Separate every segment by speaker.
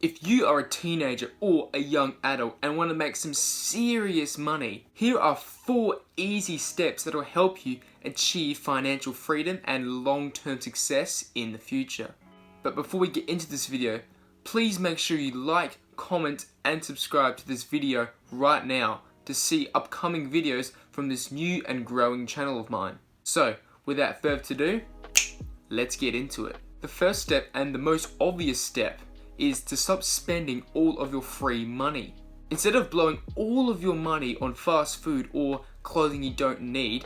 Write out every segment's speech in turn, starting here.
Speaker 1: If you are a teenager or a young adult and want to make some serious money, here are 4 easy steps that will help you achieve financial freedom and long-term success in the future. But before we get into this video, please make sure you like, comment and subscribe to this video right now to see upcoming videos from this new and growing channel of mine. So, without further ado, let's get into it. The first step and the most obvious step is to stop spending all of your free money. Instead of blowing all of your money on fast food or clothing you don't need,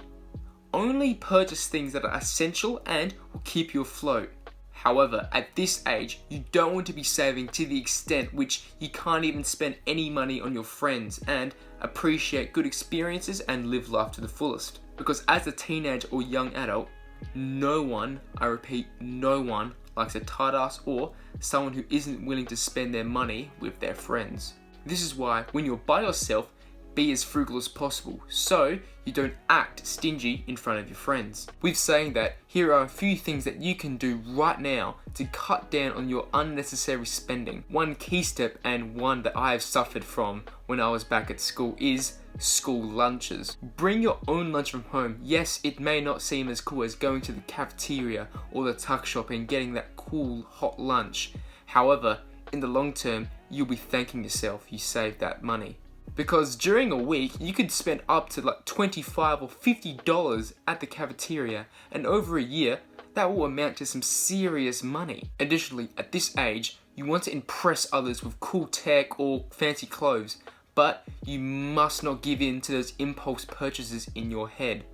Speaker 1: only purchase things that are essential and will keep you afloat. However, at this age, you don't want to be saving to the extent which you can't even spend any money on your friends and appreciate good experiences and live life to the fullest. Because as a teenager or young adult, no one, I repeat, no one likes a tight ass or someone who isn't willing to spend their money with their friends. This is why when you're by yourself, be as frugal as possible so you don't act stingy in front of your friends. With saying that, here are a few things that you can do right now to cut down on your unnecessary spending. One key step, and one that I have suffered from when I was back at school, is school lunches. Bring your own lunch from home. Yes, it may not seem as cool as going to the cafeteria or the tuck shop and getting that cool hot lunch. However, in the long term, you'll be thanking yourself you saved that money. Because during a week, you could spend up to like $25 or $50 at the cafeteria, and over a year, that will amount to some serious money. Additionally, at this age, you want to impress others with cool tech or fancy clothes, but you must not give in to those impulse purchases in your head.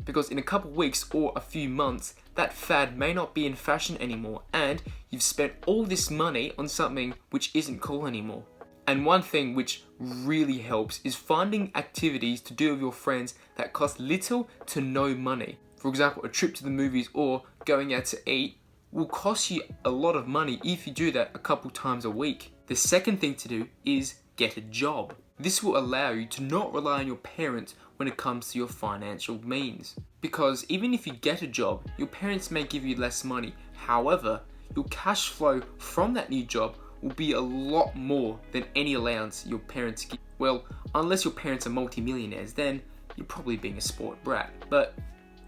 Speaker 1: Because in a couple weeks or a few months, that fad may not be in fashion anymore, and you've spent all this money on something which isn't cool anymore. And one thing which really helps is finding activities to do with your friends that cost little to no money. For example, a trip to the movies or going out to eat will cost you a lot of money if you do that a couple times a week. The second thing to do is get a job. This will allow you to not rely on your parents when it comes to your financial means. Because even if you get a job, your parents may give you less money. However, your cash flow from that new job will be a lot more than any allowance your parents give. Well, unless your parents are multi-millionaires, then you're probably being a sport brat, but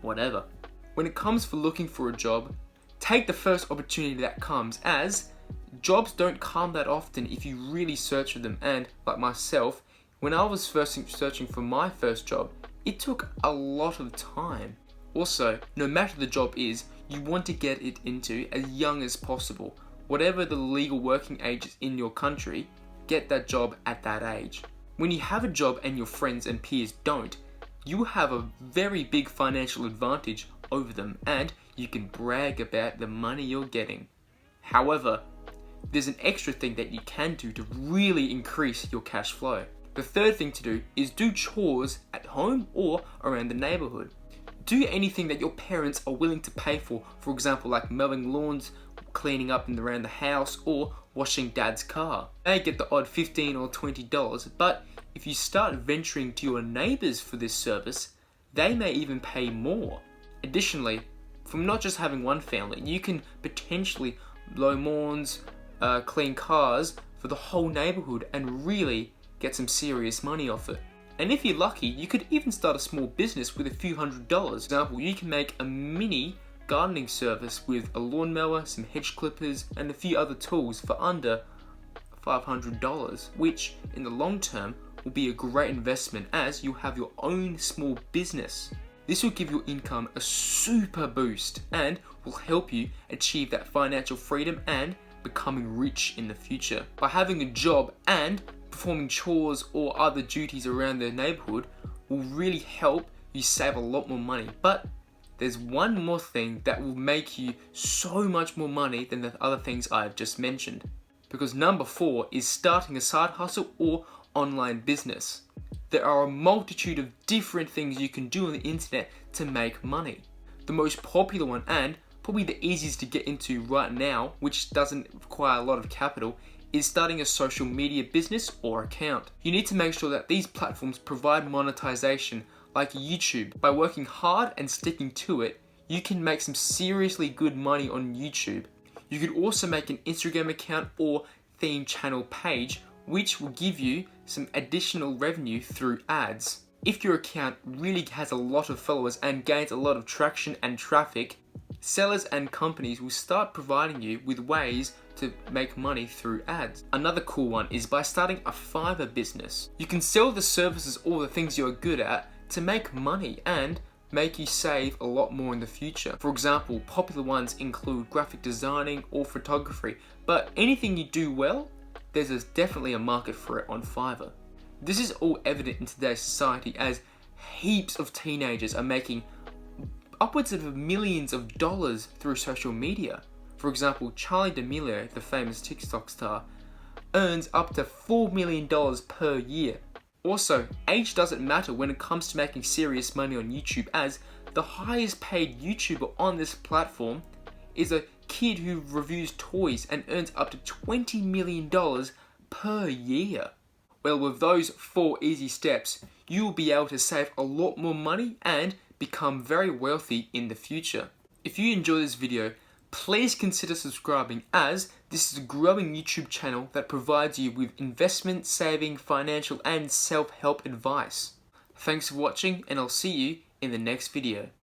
Speaker 1: whatever. When it comes for looking for a job, take the first opportunity that comes, as jobs don't come that often if you really search for them. And like myself, when I was first searching for my first job, it took a lot of time. Also, no matter the job is, you want to get it into as young as possible. Whatever the legal working age is in your country, get that job at that age. When you have a job and your friends and peers don't, you have a very big financial advantage over them, and you can brag about the money you're getting. However, there's an extra thing that you can do to really increase your cash flow. The third thing to do is do chores at home or around the neighborhood. Do anything that your parents are willing to pay for example, like mowing lawns, cleaning up and around the house, or washing dad's car. You may get the odd $15 or $20, but if you start venturing to your neighbors for this service, they may even pay more. Additionally, from not just having one family, you can potentially mow lawns, clean cars for the whole neighborhood and really get some serious money off it. And if you're lucky, you could even start a small business with a few $100s. For example, you can make a mini gardening service with a lawnmower, some hedge clippers, and a few other tools for under $500, which in the long term will be a great investment as you have your own small business. This will give your income a super boost and will help you achieve that financial freedom and becoming rich in the future. By having a job and performing chores or other duties around the neighborhood will really help you save a lot more money. But there's one more thing that will make you so much more money than the other things I've just mentioned. Because number 4 is starting a side hustle or online business. There are a multitude of different things you can do on the internet to make money. The most popular one, and probably the easiest to get into right now, which doesn't require a lot of capital, is starting a social media business or account. You need to make sure that these platforms provide monetization, like YouTube. By working hard and sticking to it, you can make some seriously good money on YouTube. You could also make an Instagram account or themed channel page, which will give you some additional revenue through ads. If your account really has a lot of followers and gains a lot of traction and traffic, sellers and companies will start providing you with ways to make money through ads. Another cool one is by starting a Fiverr business. You can sell the services or the things you're good at to make money and make you save a lot more in the future. For example, popular ones include graphic designing or photography, but anything you do well, there's definitely a market for it on Fiverr. This is all evident in today's society as heaps of teenagers are making upwards of millions of dollars through social media. For example, Charli D'Amelio, the famous TikTok star, earns up to $4 million per year. Also, age doesn't matter when it comes to making serious money on YouTube, as the highest paid YouTuber on this platform is a kid who reviews toys and earns up to $20 million per year. Well, with those 4 easy steps, you will be able to save a lot more money and become very wealthy in the future. If you enjoy this video, please consider subscribing, as this is a growing YouTube channel that provides you with investment, saving, financial and self-help advice. Thanks for watching, and I'll see you in the next video.